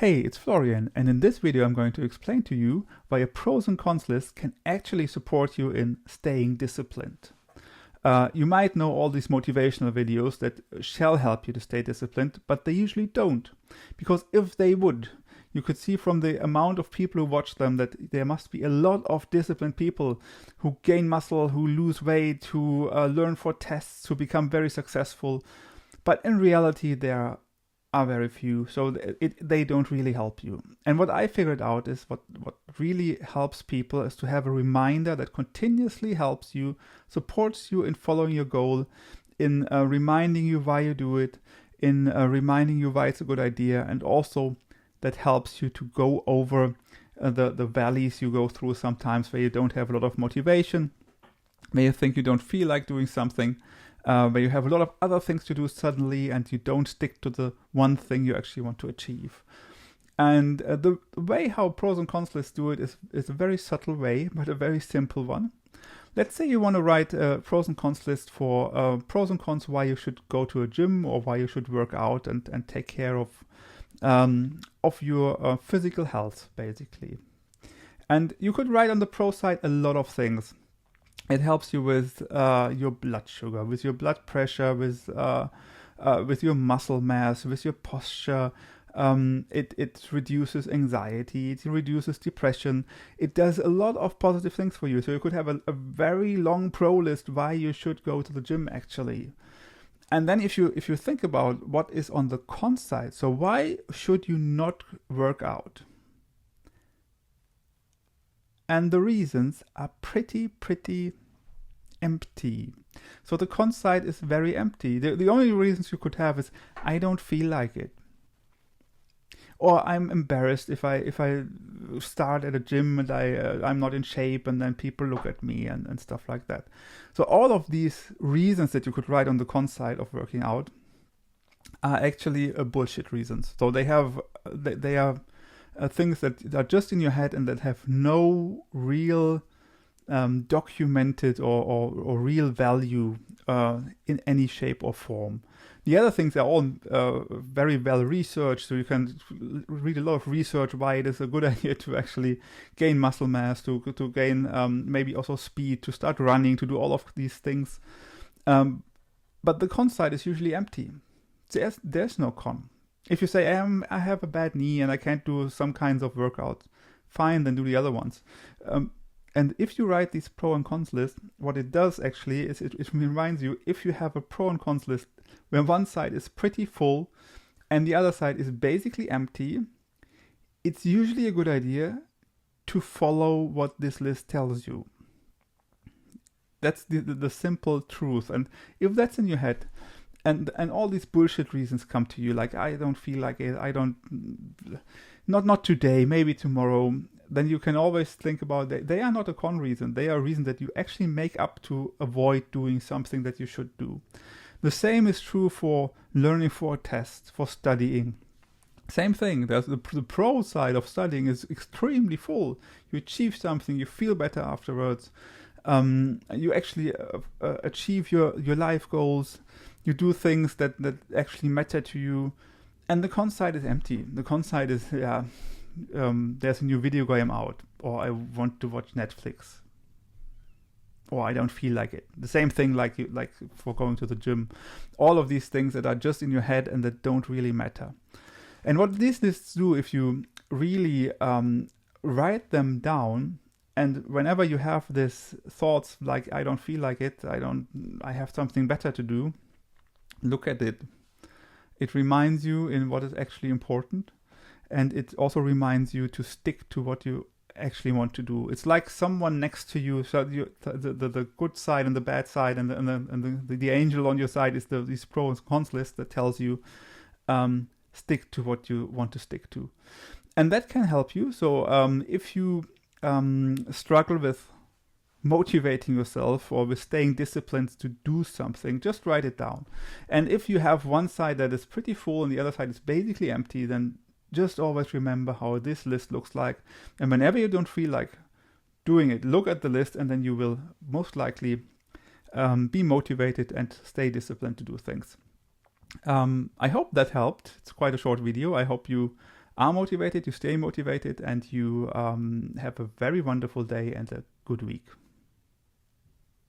Hey, it's Florian, and in this video I'm going to explain to you why a pros and cons list can actually support you in staying disciplined. You might know all these motivational videos that shall help you to stay disciplined, but they usually don't. Because if they would, you could see from the amount of people who watch them that there must be a lot of disciplined people who gain muscle, who lose weight, who learn for tests, who become very successful. But in reality, there are very few, so they don't really help you. And what I figured out is what really helps people is to have a reminder that continuously helps you, supports you in following your goal, in reminding you why you do it, in reminding you why it's a good idea, and also that helps you to go over the valleys you go through sometimes where you don't have a lot of motivation, where you think you don't feel like doing something, where you have a lot of other things to do suddenly and you don't stick to the one thing you actually want to achieve. And the way how pros and cons lists do it is a very subtle way, but a very simple one. Let's say you want to write a pros and cons list for pros and cons why you should go to a gym or why you should work out and take care of your physical health, basically. And you could write on the pro side a lot of things. It helps you with your blood sugar, with your blood pressure, with your muscle mass, with your posture. It reduces anxiety, it reduces depression. It does a lot of positive things for you. So you could have a very long pro list why you should go to the gym actually. And then if you think about what is on the con side, so why should you not work out? And the reasons are pretty empty. So the con side is very empty. The only reasons you could have is I don't feel like it, or I'm embarrassed if I start at a gym and I'm not in shape and then people look at me and stuff like that. So all of these reasons that you could write on the con side of working out are actually bullshit reasons. So they are things that are just in your head and that have no real documented or real value in any shape or form. The other things are all very well researched, so you can read a lot of research why it is a good idea to actually gain muscle mass, to gain maybe also speed, to start running, to do all of these things. But the con side is usually empty. There's no con. If you say, I have a bad knee and I can't do some kinds of workout, fine, then do the other ones. And if you write these pro and cons list, what it does actually is it reminds you, if you have a pro and cons list where one side is pretty full and the other side is basically empty, it's usually a good idea to follow what this list tells you. That's the simple truth. And if that's in your head, and all these bullshit reasons come to you, like I don't feel like it, not today, maybe tomorrow, then you can always think about that. They are not a con reason. They are a reason that you actually make up to avoid doing something that you should do. The same is true for learning for a test, for studying. Same thing. There's the pro side of studying is extremely full. You achieve something, you feel better afterwards. You actually achieve your life goals. You do things that actually matter to you. And the con side is empty. The con side is, there's a new video game out, or I want to watch Netflix, or I don't feel like it. The same thing like for going to the gym. All of these things that are just in your head and that don't really matter. And what these lists do, if you really write them down, and whenever you have these thoughts like I don't feel like it, I have something better to do, look at it. It reminds you in what is actually important, and it also reminds you to stick to what you actually want to do. It's like someone next to you. So the good side and the bad side, and the angel on your side is these pros and cons list that tells you stick to what you want to stick to, and that can help you. So if you struggle with motivating yourself or with staying disciplined to do something, just write it down. And if you have one side that is pretty full and the other side is basically empty, then just always remember how this list looks like. And whenever you don't feel like doing it, look at the list, and then you will most likely be motivated and stay disciplined to do things. I hope that helped. It's quite a short video. I hope you are motivated, you stay motivated, and you have a very wonderful day and a good week.